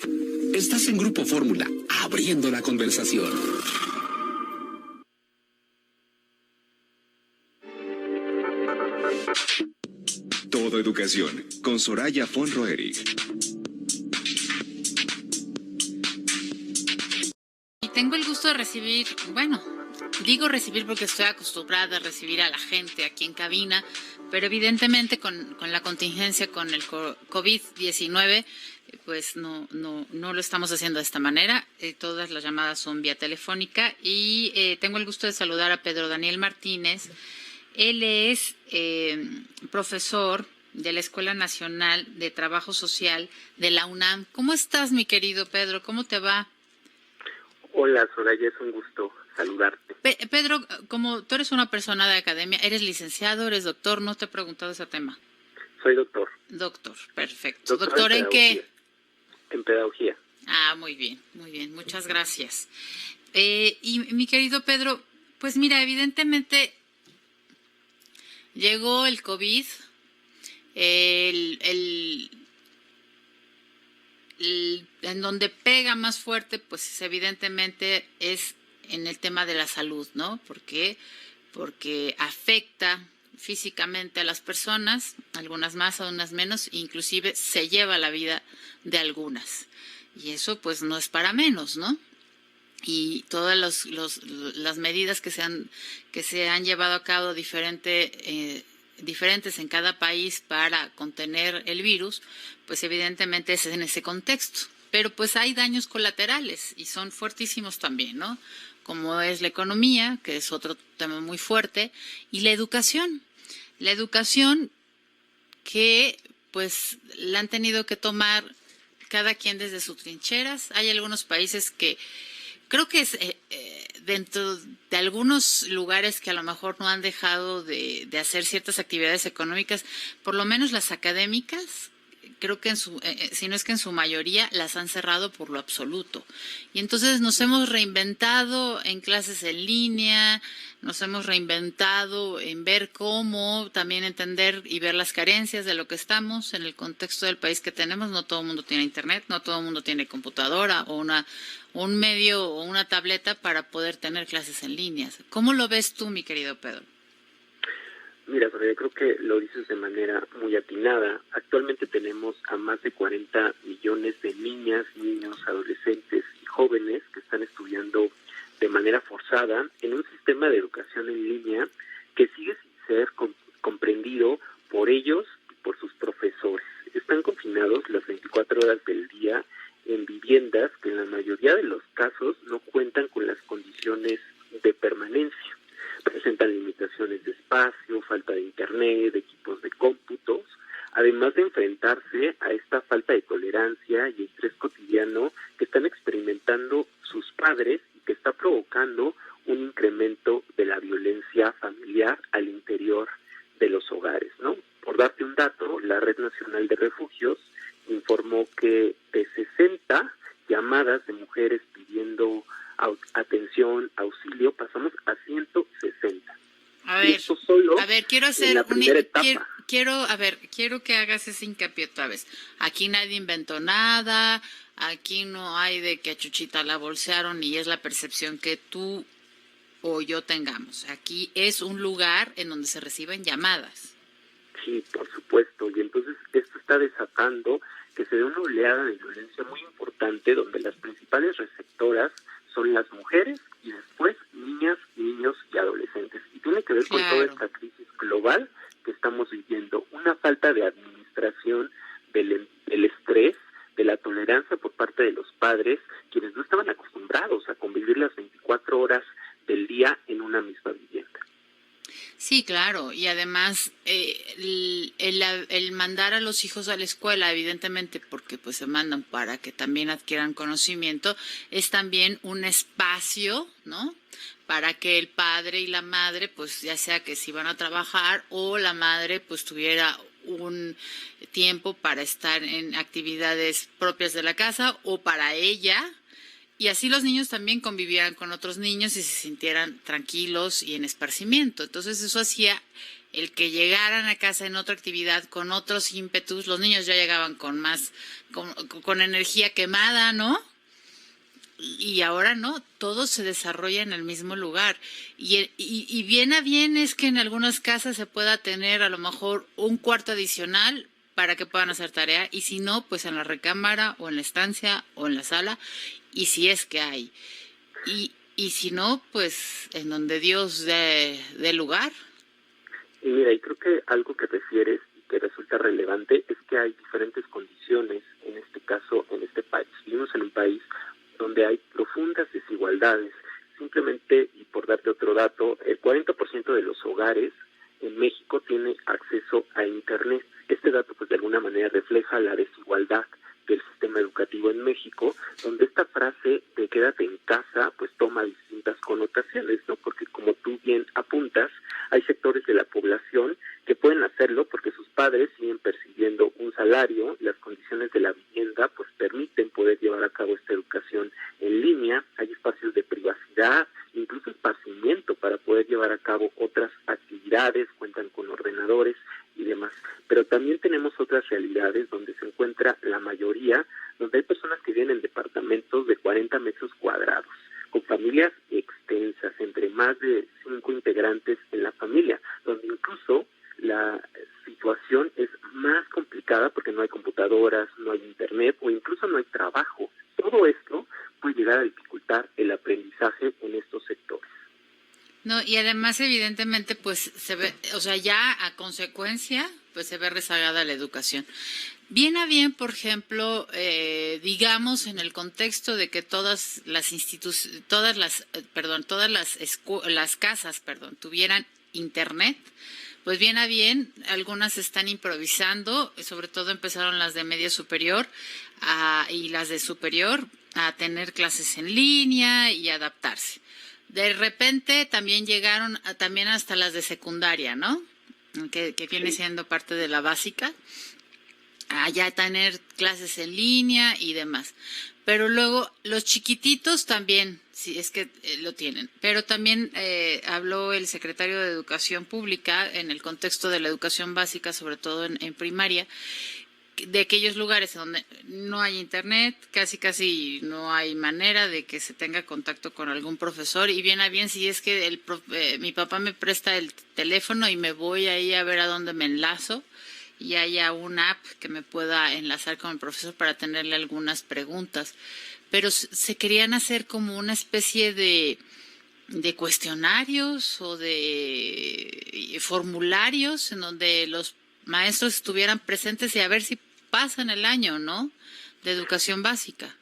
Estás en Grupo Fórmula, abriendo la conversación. Todo Educación, con Soraya Fon-Roerich. Y tengo el gusto de recibir, digo recibir porque estoy acostumbrada a recibir a la gente aquí en cabina, pero evidentemente con la contingencia, con el COVID-19, pues no lo estamos haciendo de esta manera. Todas las llamadas son vía telefónica y tengo el gusto de saludar a Pedro Daniel Martínez. Él es profesor de la Escuela Nacional de Trabajo Social de la UNAM. ¿Cómo estás, mi querido Pedro? ¿Cómo te va? Hola, Soraya, es un gusto saludarte. Pedro, como tú eres una persona de academia, ¿eres licenciado, eres doctor? No te he preguntado ese tema. Soy doctor. Doctor, perfecto. ¿Doctor en qué? En pedagogía. Ah, muy bien, muchas gracias. Y mi querido Pedro, pues mira, evidentemente llegó el COVID, en donde pega más fuerte, pues evidentemente es en el tema de la salud, ¿no? ¿Por qué? Porque afecta físicamente a las personas, algunas más, algunas menos, inclusive se lleva la vida de algunas. Y eso pues no es para menos, ¿no? Y todas las medidas que se han llevado a cabo diferentes en cada país para contener el virus, pues evidentemente es en ese contexto. Pero pues hay daños colaterales y son fuertísimos también, ¿no? Como es la economía, que es otro tema muy fuerte, y la educación. La educación que pues la han tenido que tomar cada quien desde sus trincheras. Hay algunos países que creo que es dentro de algunos lugares que a lo mejor no han dejado de hacer ciertas actividades económicas, por lo menos las académicas, creo que si no es que en su mayoría las han cerrado por lo absoluto. Y entonces nos hemos reinventado en clases en línea, nos hemos reinventado en ver cómo también entender y ver las carencias de lo que estamos en el contexto del país que tenemos. No todo el mundo tiene internet, no todo el mundo tiene computadora o un medio o una tableta para poder tener clases en línea. ¿Cómo lo ves tú, mi querido Pedro? Mira, Soraya, creo que lo dices de manera muy atinada. Actualmente tenemos a más de 40 millones de niñas, niños, adolescentes y jóvenes que están estudiando de manera forzada en un sistema de educación en línea que sigue sin ser comprendido por ellos y por sus profesores. Están confinados las 24 horas del día en viviendas que en la mayoría de los casos no cuentan con las condiciones de permanencia. Presentan limitaciones de espacio, falta de internet, de equipos de cómputos, además de enfrentarse a esta falta de tolerancia y estrés cotidiano que están experimentando sus padres y que está provocando un incremento de la violencia familiar al interior de los hogares, ¿no? Por darte un dato, la Red Nacional de Refugios informó que de 60 llamadas de mujeres pidiendo atención, auxilio, pasamos a 160. A ver, quiero hacer la primera etapa. Quiero que hagas ese hincapié otra vez. Aquí nadie inventó nada, aquí no hay de que a Chuchita la bolsearon y es la percepción que tú o yo tengamos. Aquí es un lugar en donde se reciben llamadas. Sí, por supuesto, y entonces esto está desatando que se dé una oleada de violencia muy importante donde las principales receptoras son las mujeres y después niñas, niños y adolescentes. Y tiene que ver con toda esta crisis global que estamos viviendo, una falta de administración del estrés, de la tolerancia por parte de los padres, quienes no estaban acostumbrados a convivir las 24 horas del día en una misma vivienda. Sí, claro, y además el mandar a los hijos a la escuela, evidentemente, porque pues se mandan para que también adquieran conocimiento, es también un espacio, ¿no? Para que el padre y la madre, pues ya sea que si van a trabajar o la madre pues tuviera un tiempo para estar en actividades propias de la casa o para ella Y así los niños también convivieran con otros niños y se sintieran tranquilos y en esparcimiento. Entonces eso hacía el que llegaran a casa en otra actividad con otros ímpetus. Los niños ya llegaban con más, con energía quemada, ¿no? Y ahora no, todo se desarrolla en el mismo lugar. Y bien a bien es que en algunas casas se pueda tener a lo mejor un cuarto adicional para que puedan hacer tarea, y si no, pues en la recámara o en la estancia o en la sala, y si es que hay. Y si no, pues en donde Dios dé lugar. Y mira, y creo que algo que refieres y que resulta relevante es que hay diferentes condiciones, en este caso, en este país. Vivimos en un país donde hay profundas desigualdades. Simplemente, y por darte otro dato, el 40% de los hogares en México tiene acceso a Internet. Este dato, pues, de alguna manera refleja la desigualdad del sistema educativo en México, donde esta frase de quédate en casa, pues toma distintas connotaciones, ¿no? Porque como tú bien apuntas, hay sectores de la población que pueden hacerlo porque sus padres siguen percibiendo un salario, las condiciones de la vivienda pues permiten poder llevar a cabo esta educación en línea, hay espacios de privacidad, incluso esparcimiento para poder llevar a cabo otras actividades, cuentan con ordenadores y demás. Pero también tenemos otras realidades donde se encuentra la mayoría, donde hay personas que viven en departamentos de 40 metros cuadrados, con familias extensas, entre más de 5 integrantes en la familia, donde incluso la situación es más complicada porque no hay computadoras, no hay internet o incluso no hay trabajo. Todo esto puede llegar a dificultar el aprendizaje en estos sectores. No, y además evidentemente pues se ve, o sea, ya a consecuencia pues se ve rezagada la educación. Bien a bien, por ejemplo, digamos en el contexto de que todas las casas, tuvieran internet, pues bien a bien, algunas están improvisando, sobre todo empezaron las de media superior y las de superior a tener clases en línea y adaptarse. De repente también llegaron también hasta las de secundaria, ¿no? Que viene siendo parte de la básica, a ya tener clases en línea y demás. Pero luego los chiquititos también, sí, es que lo tienen. Pero también habló el secretario de Educación Pública en el contexto de la educación básica, sobre todo en primaria, de aquellos lugares donde no hay internet, casi no hay manera de que se tenga contacto con algún profesor, y bien a bien si es que mi papá me presta el teléfono y me voy ahí a ver a dónde me enlazo y haya una app que me pueda enlazar con el profesor para tenerle algunas preguntas. Pero se querían hacer como una especie de cuestionarios o de formularios en donde los maestros estuvieran presentes y a ver si pasan el año, ¿no?, de educación básica.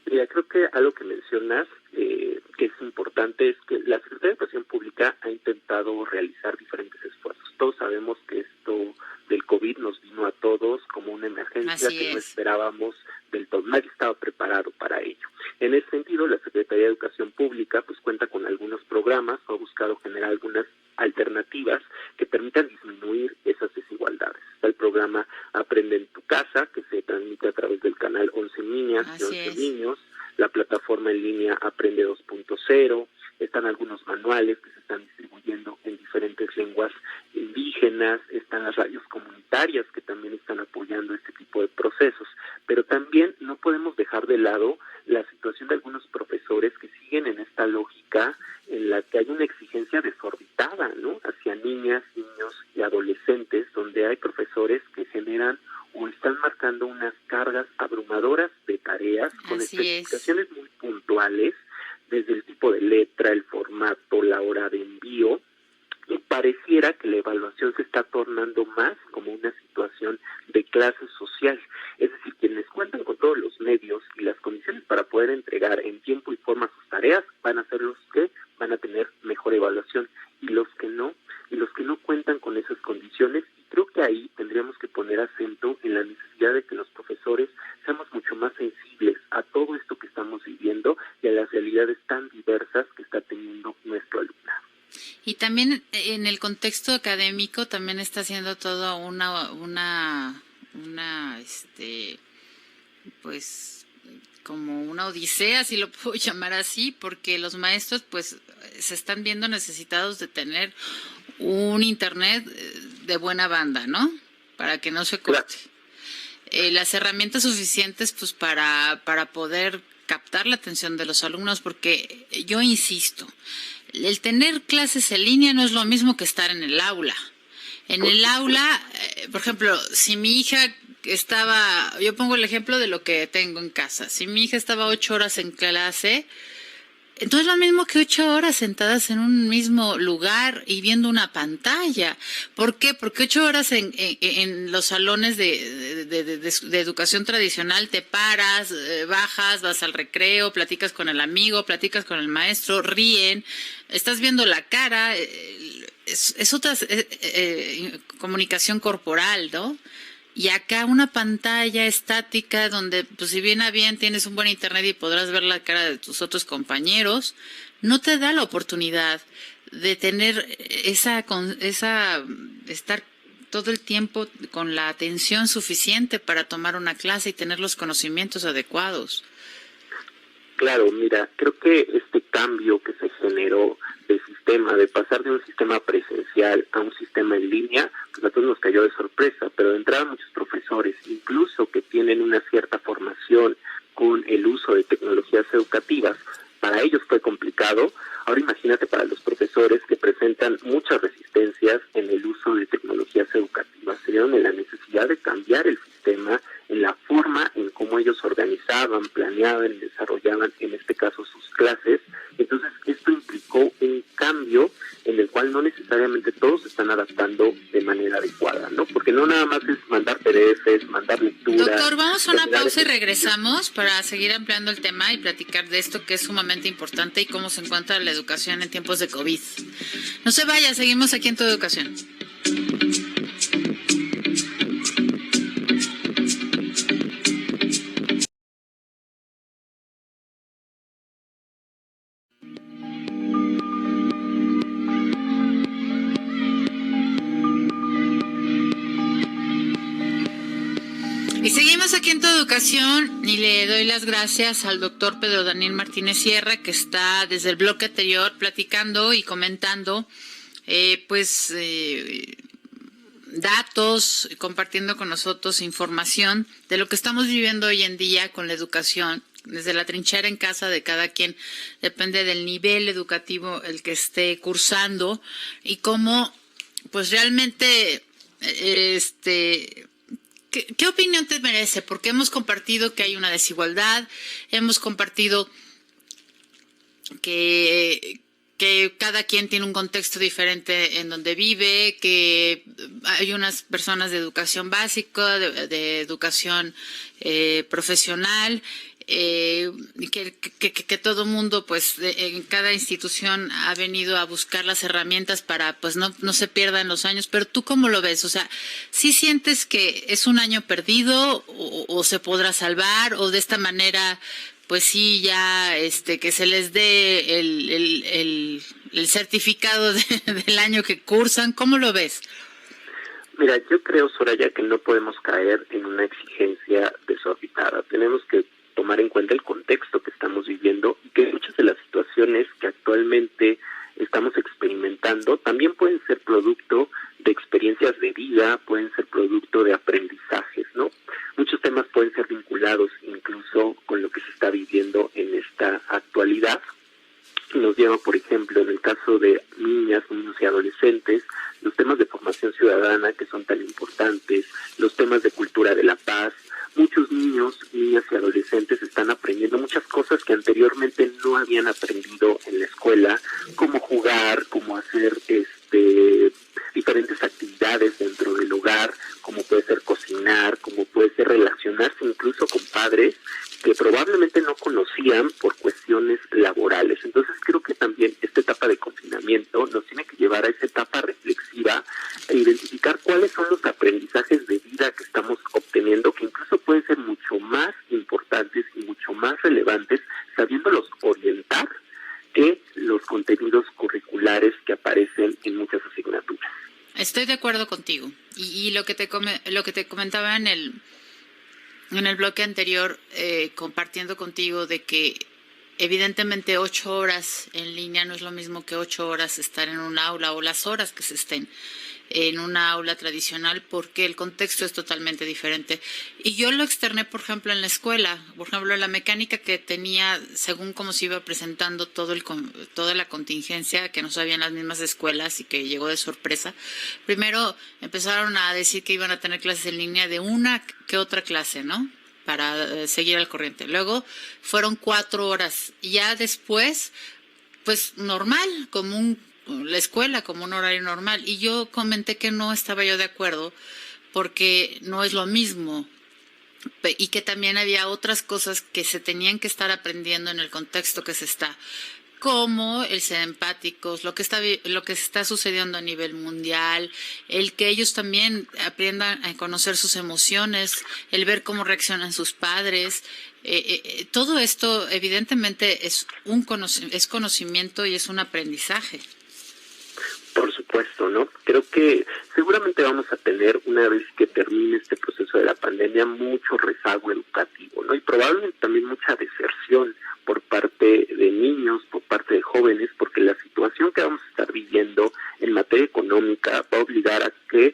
Mira, creo que algo que mencionas que es importante es que la Secretaría de Educación Pública ha intentado realizar diferentes esfuerzos. Todos sabemos que esto del COVID nos vino a todos como una emergencia que no esperábamos del todo. Nadie estaba preparado para ello. En ese sentido, la Secretaría de Educación Pública pues cuenta con algunos programas, ha buscado generar algunas alternativas que permitan disminuir esas desigualdades. Está el programa Aprende en tu casa, que se transmite a través del canal 11 Niñas y 11 Niños, la plataforma en línea Aprende 2.0, están algunos manuales que se están distribuyendo en diferentes lenguas indígenas, están las radios comunitarias que también están apoyando este tipo de procesos, pero también no podemos dejar de lado la situación de algunos profesores que siguen en esta lógica en la que hay una exigencia desorbitada, ¿no?, hacia niñas, niños y adolescentes, donde hay profesores que generan o están marcando unas cargas abrumadoras de tareas con especificaciones muy puntuales, desde el tipo de letra, el formato, la hora de envío, y pareciera que la evaluación se está tornando más como una situación de clase social. Es decir, quienes cuentan con todos los medios y las condiciones para poder entregar en tiempo y forma sus tareas van a ser los que van a tener mejor evaluación, y los que no cuentan con esas condiciones. Y creo que ahí tendríamos que poner acento en la necesidad de que los profesores seamos mucho más sensibles a todo esto que estamos viviendo y a las realidades tan diversas que está teniendo nuestro alumnado. Y también en el contexto académico también está haciendo todo pues como una odisea, si lo puedo llamar así, porque los maestros pues se están viendo necesitados de tener un internet de buena banda, ¿no? Para que no se corte. Las herramientas suficientes pues para poder captar la atención de los alumnos, porque yo insisto, el tener clases en línea no es lo mismo que estar en el aula. En el aula, por ejemplo, si mi hija yo pongo el ejemplo de lo que tengo en casa, si mi hija estaba 8 horas en clase, entonces lo mismo que 8 horas sentadas en un mismo lugar y viendo una pantalla. ¿Por qué? Porque 8 horas en los salones de educación tradicional te paras, bajas, vas al recreo, platicas con el amigo, platicas con el maestro, ríen, estás viendo la cara, es otra comunicación corporal, ¿no? Y acá una pantalla estática donde, pues si bien a bien tienes un buen internet y podrás ver la cara de tus otros compañeros, no te da la oportunidad de tener estar todo el tiempo con la atención suficiente para tomar una clase y tener los conocimientos adecuados. Claro, mira, creo que este cambio que se generó de sistema, de pasar de un sistema presencial a un sistema en línea, pues a todos nos cayó de sorpresa, pero de entrada muchos profesores, incluso que tienen una cierta formación con el uso de tecnologías educativas, para ellos fue complicado. Ahora imagínate para los profesores que presentan muchas resistencias en el uso de tecnologías educativas, se dieron en la necesidad de cambiar el sistema en la forma en cómo ellos organizaban, planeaban, desarrollaban, en este caso, sus clases. Entonces, esto implicó un cambio en el cual no necesariamente todos se están adaptando de manera adecuada, ¿no? Porque no nada más es mandar PDFs, mandar lecturas. Doctor, vamos a una pausa y regresamos para seguir ampliando el tema y platicar de esto que es sumamente importante y cómo se encuentra la educación en tiempos de COVID. No se vaya, seguimos aquí en Tu Educación. Y seguimos aquí en Tu Educación y le doy las gracias al doctor Pedro Daniel Martínez Sierra, que está desde el bloque anterior platicando y comentando datos, compartiendo con nosotros información de lo que estamos viviendo hoy en día con la educación, desde la trinchera en casa de cada quien, depende del nivel educativo el que esté cursando y cómo pues realmente ¿Qué opinión te merece? Porque hemos compartido que hay una desigualdad, hemos compartido que cada quien tiene un contexto diferente en donde vive, que hay unas personas de educación básica, de educación profesional, que todo mundo pues en cada institución ha venido a buscar las herramientas para pues no se pierdan los años. Pero ¿tú cómo lo ves? O sea, ¿sí sientes que es un año perdido o se podrá salvar, o de esta manera pues sí ya que se les dé el certificado del año que cursan? ¿Cómo lo ves? Mira, yo creo, Soraya, que no podemos caer en una exigencia desorbitada. Tenemos que tomar en cuenta el contexto que estamos viviendo y que muchas de las situaciones que actualmente estamos experimentando también pueden ser producto de experiencias de vida, pueden ser producto de aprendizajes, ¿no? Muchos temas pueden ser vinculados incluso con lo que se está viviendo en esta actualidad. Nos lleva, por ejemplo, en el caso de niñas, niños y adolescentes, los temas de formación ciudadana que son tan importantes, los temas de cultura de la paz. Muchos niños, niñas y adolescentes están aprendiendo muchas cosas que anteriormente no habían aprendido en la escuela, cómo jugar, cómo hacer diferentes actividades dentro del hogar, como puede ser cocinar, como puede ser relacionarse incluso con padres que probablemente no conocían por cuestiones laborales. Entonces creo que también esta etapa de confinamiento nos tiene que llevar a esa etapa reflexiva e identificar cuáles son los aprendizajes de vida que estamos obteniendo, que incluso pueden ser mucho más importantes y mucho más relevantes, sabiéndolos orientar, que los contenidos curriculares que aparecen en muchas asignaturas. Estoy de acuerdo contigo. Y lo que te comentaba en el bloque anterior, compartiendo contigo de que evidentemente 8 horas en línea no es lo mismo que 8 horas estar en un aula o las horas que se estén en una aula tradicional, porque el contexto es totalmente diferente. Y yo lo externé, por ejemplo, en la escuela. Por ejemplo, la mecánica que tenía, según cómo se iba presentando toda la contingencia, que no sabían las mismas escuelas y que llegó de sorpresa. Primero empezaron a decir que iban a tener clases en línea de una que otra clase, ¿no?, para seguir al corriente. Luego fueron 4 horas. Y ya después, pues normal, la escuela, como un horario normal. Y yo comenté que no estaba yo de acuerdo porque no es lo mismo. Y que también había otras cosas que se tenían que estar aprendiendo en el contexto que se está, como el ser empáticos, lo que está sucediendo a nivel mundial, el que ellos también aprendan a conocer sus emociones, el ver cómo reaccionan sus padres. Todo esto evidentemente es conocimiento y es un aprendizaje. Por supuesto, ¿no? Creo que seguramente vamos a tener, una vez que termine este proceso de la pandemia, mucho rezago educativo, ¿no? Y probablemente también mucha deserción por parte de niños, por parte de jóvenes, porque la situación que vamos a estar viviendo en materia económica va a obligar a que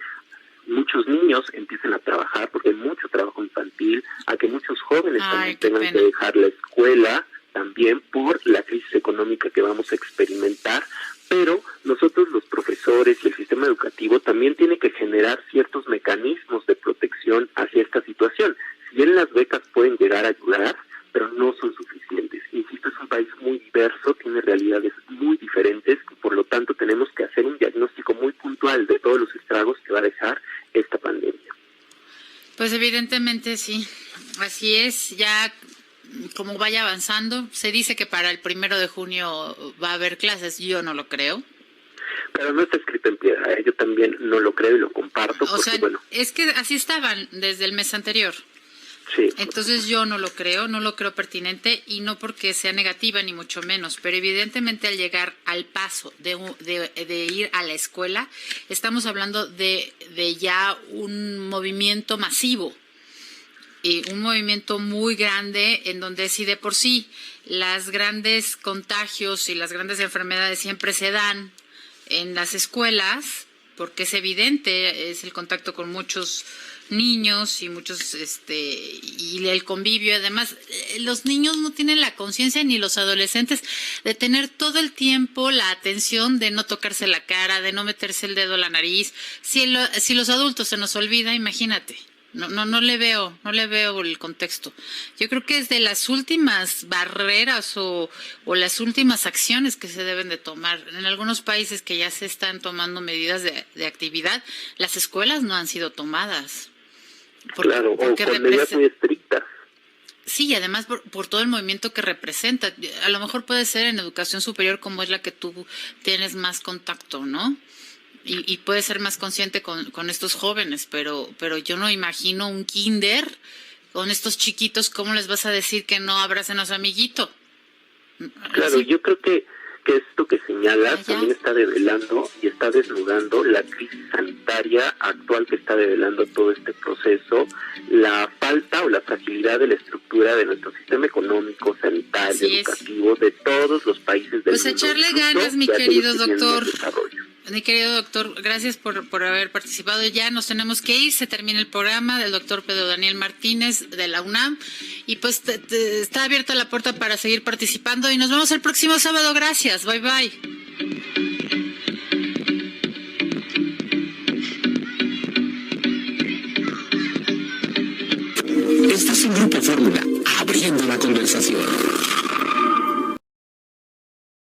muchos niños empiecen a trabajar, porque hay mucho trabajo infantil, a que muchos jóvenes también tengan que dejar la escuela, también por la crisis económica que vamos a experimentar. Pero nosotros, los profesores y el sistema educativo, también tiene que generar ciertos mecanismos de protección hacia esta situación. Si bien las becas pueden llegar a ayudar, pero no son suficientes. Insisto, es un país muy diverso, tiene realidades muy diferentes, y por lo tanto tenemos que hacer un diagnóstico muy puntual de todos los estragos que va a dejar esta pandemia. Pues evidentemente sí, así es. Ya como vaya avanzando, se dice que para el 1 de junio va a haber clases. Yo no lo creo. Pero no está escrito en piedra, yo también no lo creo y lo comparto. O sea, es que así estaban desde el mes anterior. Sí. Entonces yo no lo creo pertinente, y no porque sea negativa ni mucho menos, pero evidentemente al llegar al paso de ir a la escuela, estamos hablando de ya un movimiento masivo. Y un movimiento muy grande, en donde si de por sí las grandes contagios y las grandes enfermedades siempre se dan en las escuelas, porque es evidente, es el contacto con muchos niños y y el convivio. Además, los niños no tienen la conciencia, ni los adolescentes, de tener todo el tiempo la atención de no tocarse la cara, de no meterse el dedo a la nariz. Si los adultos se nos olvida, imagínate. No le veo el contexto. Yo creo que es de las últimas barreras o las últimas acciones que se deben de tomar. En algunos países que ya se están tomando medidas de actividad, las escuelas no han sido tomadas. Claro, o con medidas muy estrictas. Sí, y además por todo el movimiento que representa. A lo mejor puede ser en educación superior, como es la que tú tienes más contacto, ¿no? Y puede ser más consciente con estos jóvenes, pero yo no imagino un kinder con estos chiquitos. ¿Cómo les vas a decir que no abracen a su amiguito? Claro, ¿sí? Yo creo que esto que señalas también está develando y está desnudando la crisis sanitaria actual que está develando todo este proceso, la falta o la fragilidad de la estructura de nuestro sistema económico, sanitario, educativo, de todos los países del mundo. Pues echarle ganas, mi querido doctor. Mi querido doctor, gracias por haber participado. Ya nos tenemos que ir, se termina el programa del doctor Pedro Daniel Martínez de la UNAM, y pues está abierta la puerta para seguir participando, y nos vemos el próximo sábado. Gracias, bye bye. Este es un Grupo Fórmula, abriendo la conversación.